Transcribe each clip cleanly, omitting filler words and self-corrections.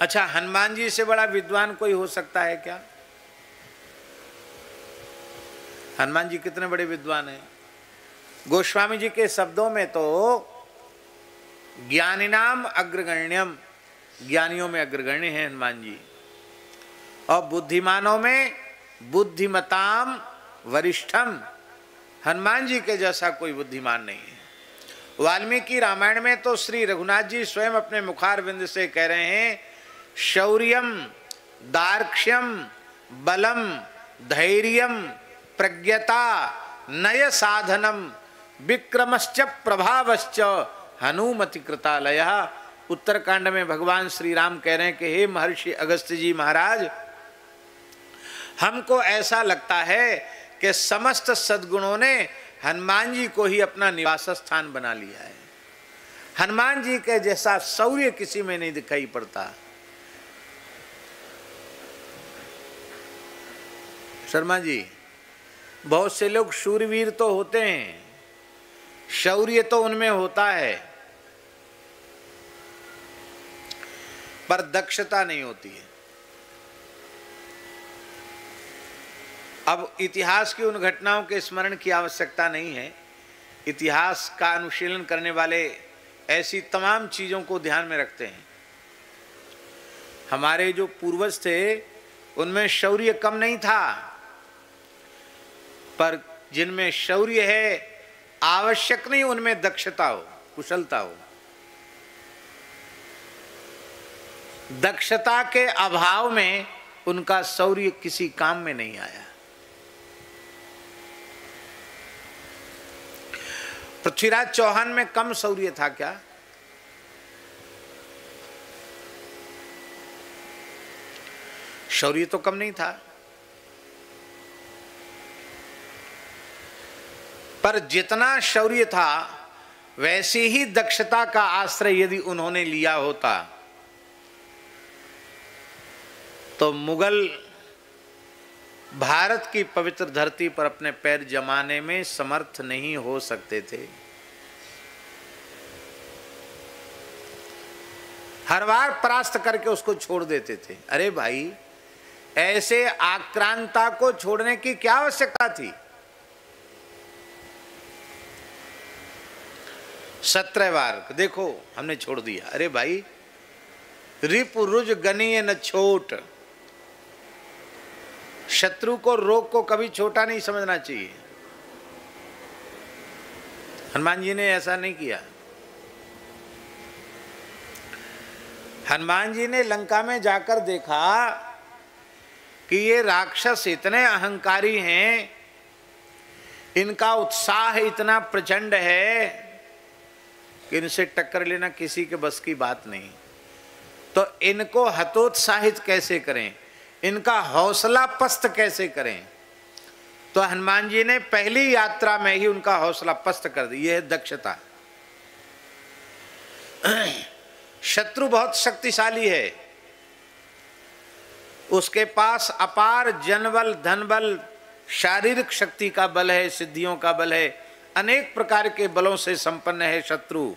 अच्छा, हनुमान जी से बड़ा विद्वान कोई हो सकता है क्या? हनुमान जी कितने बड़े विद्वान हैं। गोस्वामी जी के शब्दों में तो ज्ञानिनाम अग्रगण्यम, ज्ञानियों में अग्रगण्य हैं हनुमान जी, और बुद्धिमानों में बुद्धिमताम वरिष्ठम, हनुमान जी के जैसा कोई बुद्धिमान नहीं है। वाल्मीकि रामायण में तो श्री रघुनाथ जी स्वयं अपने मुखारविंद से कह रहे हैं, शौर्यम दार्क्ष्यम बलम धैर्यम प्रज्ञता नय साधनम विक्रमश्च प्रभावश्च हनुमति कृतालय। उत्तरकांड में भगवान श्री राम कह रहे हैं कि हे महर्षि अगस्त्य जी महाराज, हमको ऐसा लगता है कि समस्त सद्गुणों ने हनुमान जी को ही अपना निवास स्थान बना लिया है। हनुमान जी के जैसा शौर्य किसी में नहीं दिखाई पड़ता। शर्मा जी, बहुत से लोग शूरवीर तो होते हैं, शौर्य तो उनमें होता है, पर दक्षता नहीं होती है। अब इतिहास की उन घटनाओं के स्मरण की आवश्यकता नहीं है। इतिहास का अनुशीलन करने वाले ऐसी तमाम चीजों को ध्यान में रखते हैं। हमारे जो पूर्वज थे उनमें शौर्य कम नहीं था, पर जिनमें शौर्य है आवश्यक नहीं उनमें दक्षता हो, कुशलता हो। दक्षता के अभाव में उनका शौर्य किसी काम में नहीं आया। पृथ्वीराज चौहान में कम शौर्य था क्या? शौर्य तो कम नहीं था, पर जितना शौर्य था वैसी ही दक्षता का आश्रय यदि उन्होंने लिया होता तो मुगल भारत की पवित्र धरती पर अपने पैर जमाने में समर्थ नहीं हो सकते थे। हर बार परास्त करके उसको छोड़ देते थे। अरे भाई, ऐसे आक्रांता को छोड़ने की क्या आवश्यकता थी? 17 बार देखो हमने छोड़ दिया। अरे भाई, रिपु रुज गनीय न छोट, शत्रु को रोग को कभी छोटा नहीं समझना चाहिए। हनुमान जी ने ऐसा नहीं किया। हनुमान जी ने लंका में जाकर देखा कि ये राक्षस इतने अहंकारी हैं, इनका उत्साह इतना प्रचंड है कि इनसे टक्कर लेना किसी के बस की बात नहीं। तो इनको हतोत्साहित कैसे करें, इनका हौसला पस्त कैसे करें? तो हनुमान जी ने पहली यात्रा में ही उनका हौसला पस्त कर दी। यह है दक्षता। शत्रु बहुत शक्तिशाली है, उसके पास अपार जनबल, धनबल, शारीरिक शक्ति का बल है, सिद्धियों का बल है, अनेक प्रकार के बलों से संपन्न है शत्रु।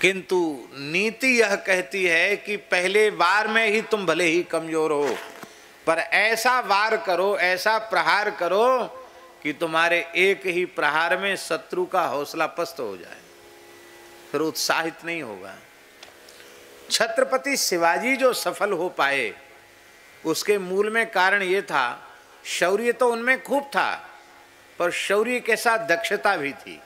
किंतु नीति यह कहती है कि पहले वार में ही तुम भले ही कमजोर हो, पर ऐसा वार करो, ऐसा प्रहार करो कि तुम्हारे एक ही प्रहार में शत्रु का हौसला पस्त हो जाए, फिर उत्साहित नहीं होगा। छत्रपति शिवाजी जो सफल हो पाए उसके मूल में कारण ये था, शौर्य तो उनमें खूब था, पर शौर्य के साथ दक्षता भी थी।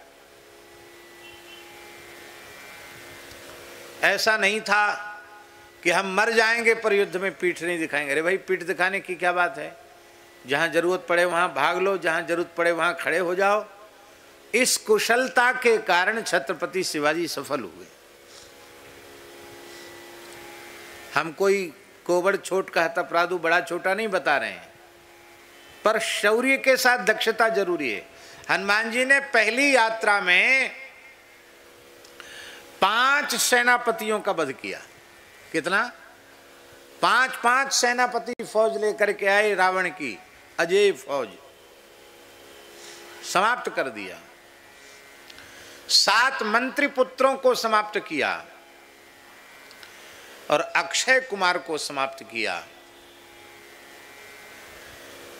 ऐसा नहीं था कि हम मर जाएंगे पर युद्ध में पीठ नहीं दिखाएंगे। अरे भाई, पीठ दिखाने की क्या बात है? जहां जरूरत पड़े वहां भाग लो, जहां जरूरत पड़े वहां खड़े हो जाओ। इस कुशलता के कारण छत्रपति शिवाजी सफल हुए। हम कोई कोबड़ छोट कहता प्रादु बड़ा छोटा नहीं बता रहे हैं, पर शौर्य के साथ दक्षता जरूरी है। हनुमान जी ने पहली यात्रा में 5 सेनापतियों का वध किया। कितना? 5 सेनापति फौज लेकर के आए, रावण की अजय फौज समाप्त कर दिया। 7 मंत्री पुत्रों को समाप्त किया। और अक्षय कुमार को समाप्त किया।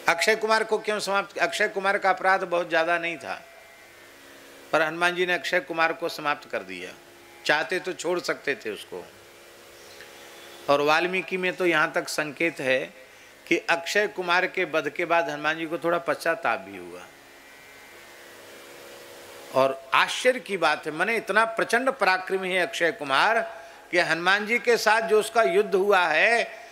अक्षय कुमार को क्यों समाप्त किया? अक्षय कुमार का अपराध बहुत ज्यादा नहीं था, पर हनुमान जी ने अक्षय कुमार को समाप्त कर दिया। चाहते तो छोड़ सकते थे उसको। और वाल्मीकि में तो यहाँ तक संकेत है कि अक्षय कुमार के वध के बाद हनुमान जी को थोड़ा पश्चाताप भी हुआ। और आश्चर्य की बात है, माने इतना प्रचंड पराक्रमी है अक्षय कुमार कि हनुमान जी के साथ जो उसका युद्ध हुआ है,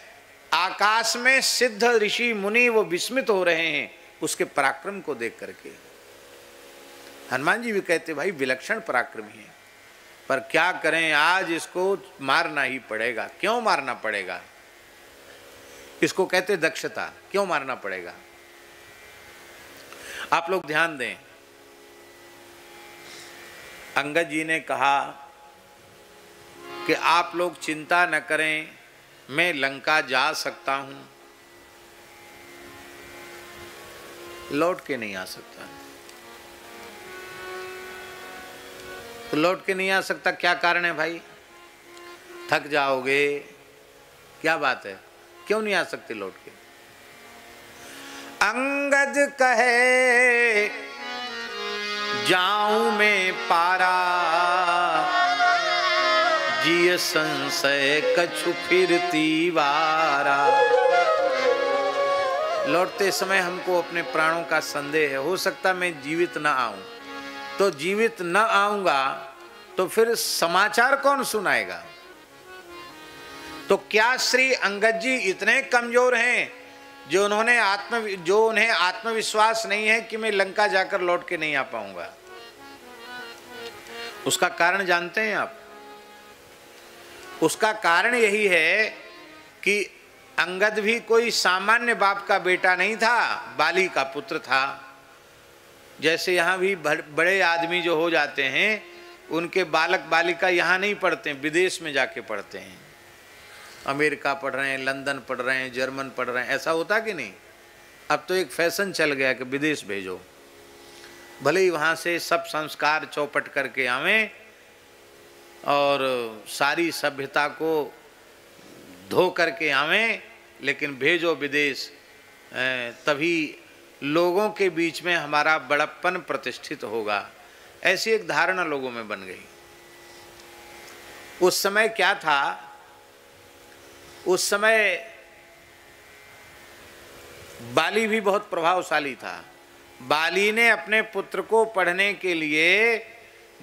आकाश में सिद्ध ऋषि मुनि वो विस्मित हो रहे हैं उसके पराक्रम को देख करके। हनुमान जी भी कहते भाई विलक्षण पराक्रमी है, पर क्या करें, आज इसको मारना ही पड़ेगा। क्यों मारना पड़ेगा? इसको कहते दक्षता। क्यों मारना पड़ेगा? आप लोग ध्यान दें, अंगद जी ने कहा कि आप लोग चिंता न करें, मैं लंका जा सकता हूं। लौट के नहीं आ सकता। तो लौट के नहीं आ सकता, क्या कारण है भाई? थक जाओगे, क्या बात है, क्यों नहीं आ सकते लौट के? अंगद कहे जाऊं मैं पारा, जिय संशय कछु फिरती वारा। लौटते समय हमको अपने प्राणों का संदेह है, हो सकता मैं जीवित न आऊं। तो जीवित न आऊंगा तो फिर समाचार कौन सुनाएगा? तो क्या श्री अंगद जी इतने कमजोर हैं जो उन्हें आत्मविश्वास नहीं है कि मैं लंका जाकर लौट के नहीं आ पाऊंगा? उसका कारण जानते हैं आप? उसका कारण यही है कि अंगद भी कोई सामान्य बाप का बेटा नहीं था, बाली का पुत्र था। जैसे यहाँ भी बड़े आदमी जो हो जाते हैं, उनके बालक बालिका यहाँ नहीं पढ़ते, विदेश में जाके पढ़ते हैं। अमेरिका पढ़ रहे हैं, लंदन पढ़ रहे हैं, जर्मन पढ़ रहे हैं, ऐसा होता कि नहीं? अब तो एक फैशन चल गया कि विदेश भेजो, भले ही वहाँ से सब संस्कार चौपट करके आवें और सारी सभ्यता को धो करके आवें, लेकिन भेजो विदेश, तभी लोगों के बीच में हमारा बड़प्पन प्रतिष्ठित होगा। ऐसी एक धारणा लोगों में बन गई। उस समय क्या था? उस समय बाली भी बहुत प्रभावशाली था। बाली ने अपने पुत्र को पढ़ने के लिए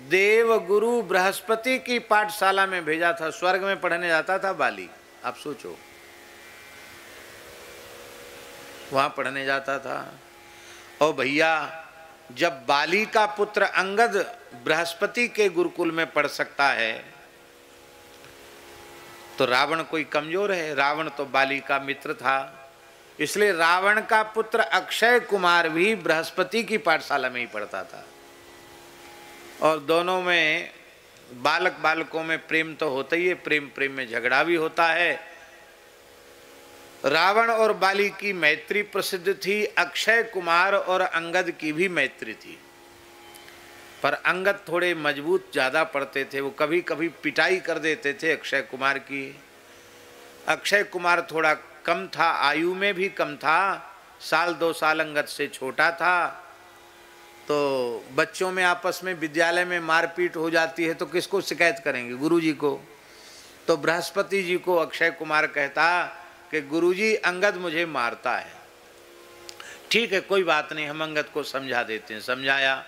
देव गुरु बृहस्पति की पाठशाला में भेजा था। स्वर्ग में पढ़ने जाता था बाली, आप सोचो, वहां पढ़ने जाता था। और भैया, जब बाली का पुत्र अंगद बृहस्पति के गुरुकुल में पढ़ सकता है तो रावण कोई कमजोर है? रावण तो बाली का मित्र था, इसलिए रावण का पुत्र अक्षय कुमार भी बृहस्पति की पाठशाला में ही पढ़ता था। और दोनों में बालक बालकों में प्रेम तो होता ही है, प्रेम प्रेम में झगड़ा भी होता है। रावण और बाली की मैत्री प्रसिद्ध थी, अक्षय कुमार और अंगद की भी मैत्री थी। पर अंगद थोड़े मजबूत ज़्यादा पढ़ते थे, वो कभी कभी पिटाई कर देते थे अक्षय कुमार की। अक्षय कुमार थोड़ा कम था, आयु में भी कम था, साल 2 साल अंगद से छोटा था। तो बच्चों में आपस में विद्यालय में मारपीट हो जाती है तो किसको शिकायत करेंगे? गुरुजी को। तो बृहस्पति जी को अक्षय कुमार कहता कि गुरुजी अंगद मुझे मारता है। ठीक है, कोई बात नहीं, हम अंगद को समझा देते हैं। समझाया,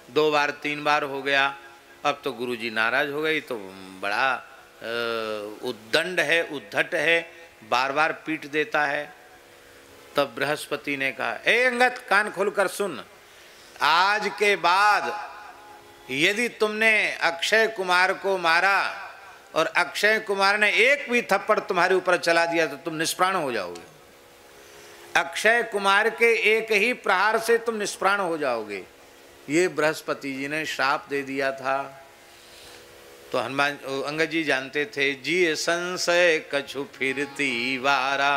2 बार 3 बार हो गया। अब तो गुरुजी नाराज हो गई, तो बड़ा उद्दंड है, उद्धट है, बार बार पीट देता है। तब बृहस्पति ने कहा, ए अंगद, कान खोलकर सुन, आज के बाद यदि तुमने अक्षय कुमार को मारा और अक्षय कुमार ने एक भी थप्पड़ तुम्हारे ऊपर चला दिया तो तुम निष्प्राण हो जाओगे। अक्षय कुमार के एक ही प्रहार से तुम निष्प्राण हो जाओगे। ये बृहस्पति जी ने श्राप दे दिया था। तो हनुमान अंगद जी जानते थे, जी संशय कछु फिरती वारा।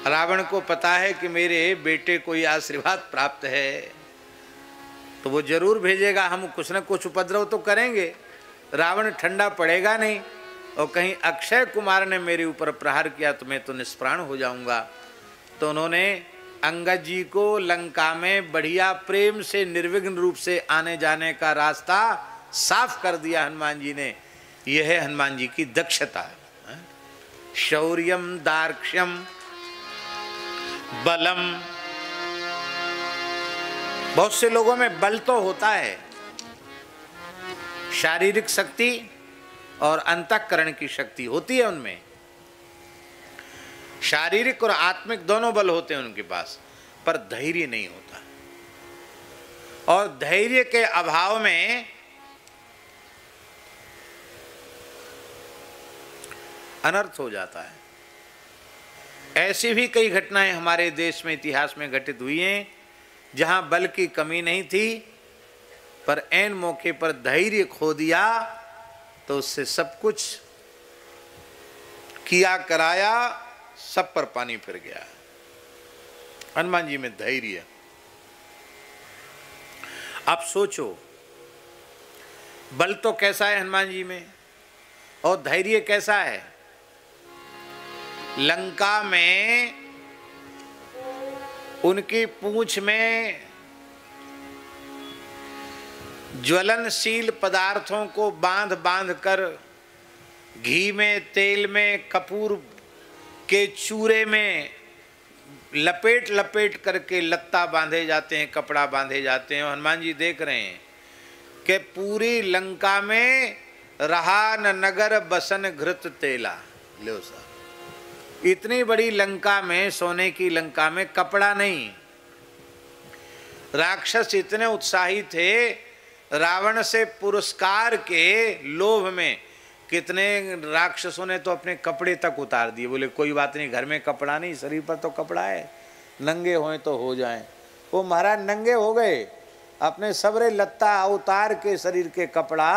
रावण को पता है कि मेरे बेटे को यह आशीर्वाद प्राप्त है, तो वो जरूर भेजेगा, हम कुछ न कुछ उपद्रव तो करेंगे। रावण ठंडा पड़ेगा नहीं और कहीं अक्षय कुमार ने मेरे ऊपर प्रहार किया तो मैं तो निष्प्राण हो जाऊंगा। तो उन्होंने अंगद जी को लंका में बढ़िया प्रेम से निर्विघ्न रूप से आने जाने का रास्ता साफ कर दिया हनुमान जी ने। यह है हनुमान जी की दक्षता। शौर्यम दार्क्ष्यम बलम। बहुत से लोगों में बल तो होता है, शारीरिक शक्ति और अंतःकरण की शक्ति होती है उनमें, शारीरिक और आत्मिक दोनों बल होते हैं उनके पास, पर धैर्य नहीं होता। और धैर्य के अभाव में अनर्थ हो जाता है। ऐसी भी कई घटनाएं हमारे देश में इतिहास में घटित हुई हैं जहां बल की कमी नहीं थी, पर ऐन मौके पर धैर्य खो दिया तो उससे सब कुछ किया कराया सब पर पानी फिर गया। हनुमान जी में धैर्य। आप सोचो, बल तो कैसा है हनुमान जी में और धैर्य कैसा है। लंका में उनकी पूंछ में ज्वलनशील पदार्थों को बांध बांध कर घी में, तेल में, कपूर के चूरे में लपेट लपेट करके लत्ता बांधे जाते हैं, कपड़ा बांधे जाते हैं। हनुमान जी देख रहे हैं कि पूरी लंका में रहा न नगर बसन घृत तेला। लो साहब, इतनी बड़ी लंका में, सोने की लंका में कपड़ा नहीं। राक्षस इतने उत्साही थे, रावण से पुरस्कार के लोभ में कितने राक्षसों ने तो अपने कपड़े तक उतार दिए। बोले कोई बात नहीं, घर में कपड़ा नहीं, शरीर पर तो कपड़ा है, नंगे होए तो हो जाएं। वो महाराज नंगे हो गए, अपने सबरे लत्ता उतार के शरीर के कपड़ा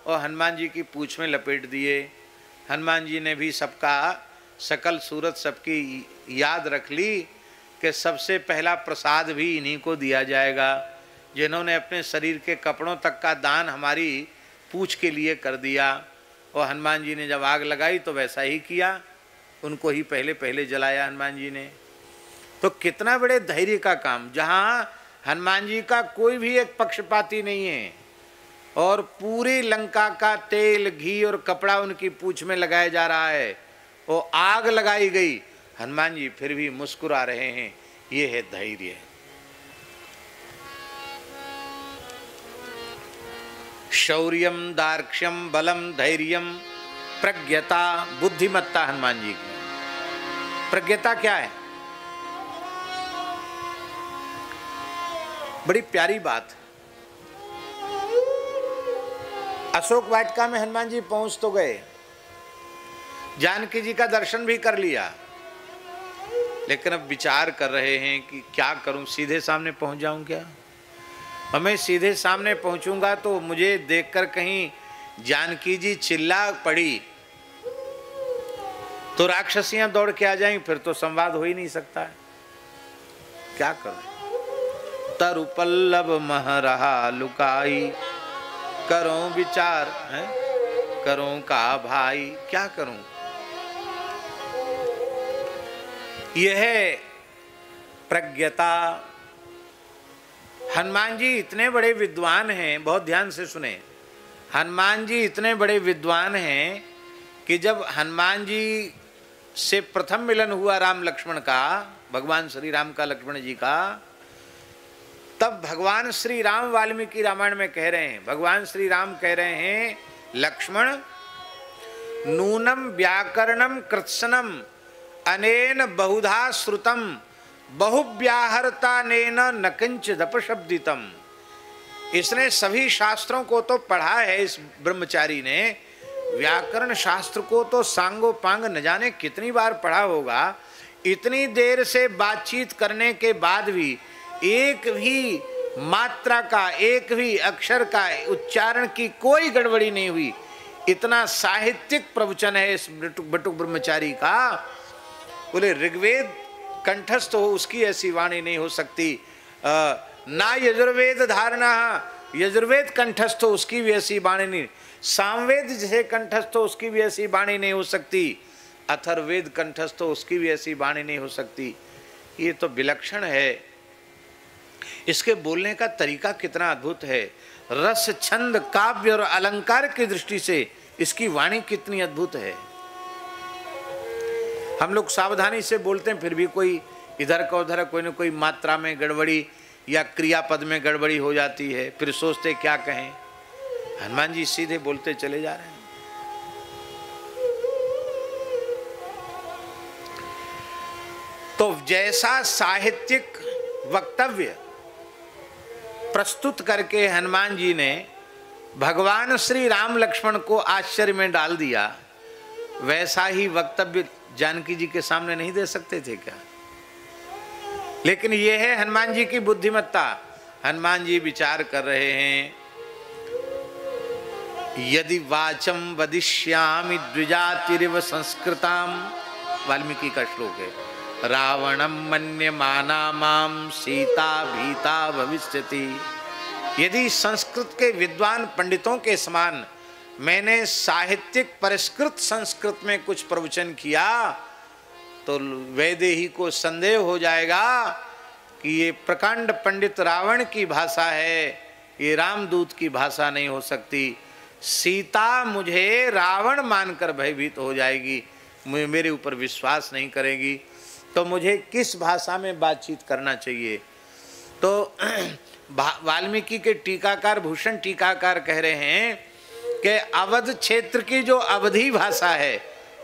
और हनुमान जी की पूंछ में लपेट दिए। हनुमान जी ने भी सबका, सकल सूरत सबकी याद रख ली कि सबसे पहला प्रसाद भी इन्हीं को दिया जाएगा जिन्होंने अपने शरीर के कपड़ों तक का दान हमारी पूंछ के लिए कर दिया। और हनुमान जी ने जब आग लगाई तो वैसा ही किया, उनको ही पहले पहले जलाया हनुमान जी ने। तो कितना बड़े धैर्य का काम, जहाँ हनुमान जी का कोई भी एक पक्षपाती नहीं है और पूरी लंका का तेल, घी और कपड़ा उनकी पूंछ में लगाया जा रहा है, वो आग लगाई गई, हनुमान जी फिर भी मुस्कुरा रहे हैं। ये है धैर्य। शौर्यम दार्क्ष्यम बलम धैर्यम प्रज्ञता, बुद्धिमत्ता हनुमान जी की। प्रज्ञता क्या है? बड़ी प्यारी बात। अशोक वाटिका में हनुमान जी पहुंच तो गए, जानकी जी का दर्शन भी कर लिया, लेकिन अब विचार कर रहे हैं कि क्या करूं, सीधे सामने पहुंच जाऊं क्या? और मैं सीधे सामने पहुंचूंगा तो मुझे देखकर कहीं जानकी जी चिल्ला पड़ी तो राक्षसियां दौड़ के आ जाएं, फिर तो संवाद हो ही नहीं सकता है। क्या करूं? तरु पल्लव मह रहा लुकाई, करूं विचार है करूं का भाई, क्या करूं? यह है प्रज्ञता। हनुमान जी इतने बड़े विद्वान हैं, बहुत ध्यान से सुने। हनुमान जी इतने बड़े विद्वान हैं कि जब हनुमान जी से प्रथम मिलन हुआ राम लक्ष्मण का, भगवान श्री राम का लक्ष्मण जी का, तब भगवान श्री राम वाल्मीकि रामायण में कह रहे हैं, भगवान श्री राम कह रहे हैं, लक्ष्मण नूनम व्याकरणम कृत्सनम अनेन बहुधा श्रुतम बहुव्याहरता नेन न किंचिद अपशब्दितम। इसने सभी शास्त्रों को तो पढ़ा है, इस ब्रह्मचारी ने व्याकरण शास्त्र को तो सांगो पांग न जाने कितनी बार पढ़ा होगा। इतनी देर से बातचीत करने के बाद भी एक भी मात्रा का, एक भी अक्षर का उच्चारण की कोई गड़बड़ी नहीं हुई। इतना साहित्यिक प्रवचन है इस बटुक ब्रह्मचारी का। बोले ऋग्वेद कंठस्थ हो उसकी ऐसी वाणी नहीं हो सकती। ना यजुर्वेद धारणा यजुर्वेद कंठस्थ हो उसकी भी ऐसी वाणी नहीं, सामवेद जिसे कंठस्थ हो उसकी भी ऐसी वाणी नहीं हो सकती, अथर्ववेद कंठस्थ हो उसकी भी ऐसी वाणी नहीं हो सकती। ये तो विलक्षण है। इसके बोलने का तरीका कितना अद्भुत है। रस, छंद, काव्य और अलंकार की दृष्टि से इसकी वाणी कितनी अद्भुत है। हम लोग सावधानी से बोलते हैं, फिर भी कोई इधर का उधर कोई न कोई मात्रा में गड़बड़ी या क्रियापद में गड़बड़ी हो जाती है, फिर सोचते क्या कहें। हनुमान जी सीधे बोलते चले जा रहे हैं। तो जैसा साहित्यिक वक्तव्य प्रस्तुत करके हनुमान जी ने भगवान श्री राम लक्ष्मण को आश्चर्य में डाल दिया, वैसा ही वक्तव्य जानकी जी के सामने नहीं दे सकते थे क्या? लेकिन यह है हनुमान जी की बुद्धिमत्ता। हनुमान जी विचार कर रहे हैं, यदि वाचम वदिष्यामि द्विजातिरिव संस्कृताम, वाल्मीकि का श्लोक है, रावणम मन्यमाना माम सीता भीता भविष्यति। यदि संस्कृत के विद्वान पंडितों के समान मैंने साहित्यिक परिष्कृत संस्कृत में कुछ प्रवचन किया तो वैदेही को संदेह हो जाएगा कि ये प्रकांड पंडित रावण की भाषा है, ये रामदूत की भाषा नहीं हो सकती। सीता मुझे रावण मानकर भयभीत हो जाएगी, मेरे ऊपर विश्वास नहीं करेगी, तो मुझे किस भाषा में बातचीत करना चाहिए। तो वाल्मीकि के टीकाकार भूषण टीकाकार कह रहे हैं कि अवध क्षेत्र की जो अवधी भाषा है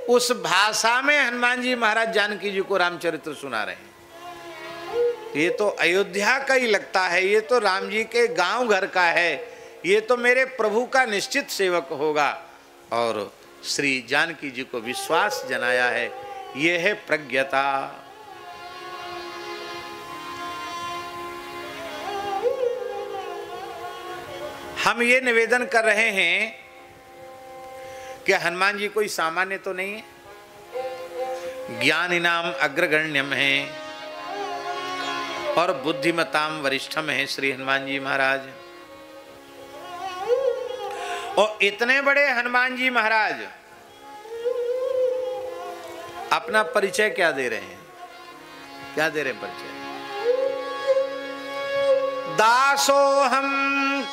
उस भाषा में हनुमान जी महाराज जानकी जी को रामचरित्र सुना रहे हैं। ये तो अयोध्या का ही लगता है, ये तो राम जी के गांव घर का है, ये तो मेरे प्रभु का निश्चित सेवक होगा। और श्री जानकी जी को विश्वास जनाया है। ये है प्रज्ञता। हम ये निवेदन कर रहे हैं कि हनुमान जी कोई सामान्य तो नहीं है, ज्ञानिनाम अग्रगण्यम है और बुद्धिमताम वरिष्ठम है श्री हनुमान जी महाराज। और इतने बड़े हनुमान जी महाराज अपना परिचय क्या दे रहे हैं? क्या दे रहे हैं परिचय? दासोहम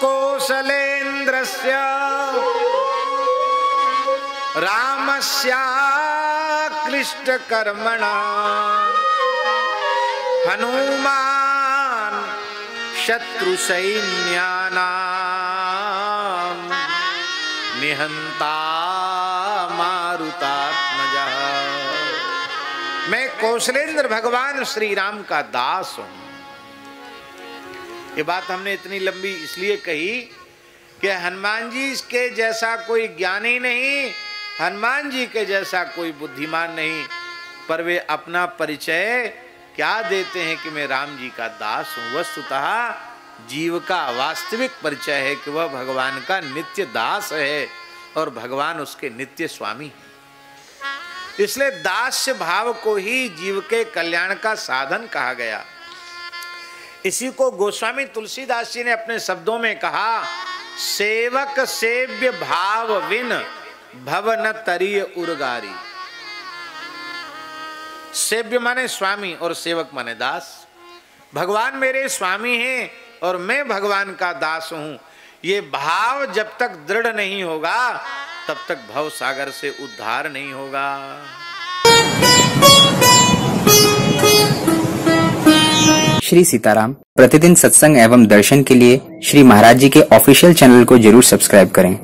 कौशलेन्द्रस्य रामस्याक्लिष्ट कर्मणा हनुमान शत्रु सैन्यानाम निहंता मारुतात्मजा। मैं कौशलेंद्र भगवान श्री राम का दास हूं। ये बात हमने इतनी लंबी इसलिए कही कि हनुमान जी के जैसा कोई ज्ञानी नहीं, हनुमान जी के जैसा कोई बुद्धिमान नहीं, पर वे अपना परिचय क्या देते हैं कि मैं राम जी का दास हूं। वस्तुतः जीव का वास्तविक परिचय है कि वह भगवान का नित्य दास है और भगवान उसके नित्य स्वामी है। इसलिए दास्य भाव को ही जीव के कल्याण का साधन कहा गया। इसी को गोस्वामी तुलसीदास जी ने अपने शब्दों में कहा, सेवक सेव्य भाव विन भवन तरीय उर्गारी। सेव्य माने स्वामी और सेवक माने दास। भगवान मेरे स्वामी हैं और मैं भगवान का दास हूं। ये भाव जब तक दृढ़ नहीं होगा तब तक भव सागर से उद्धार नहीं होगा। श्री सीताराम प्रतिदिन सत्संग एवं दर्शन के लिए श्री महाराज जी के ऑफिशियल चैनल को जरूर सब्सक्राइब करें।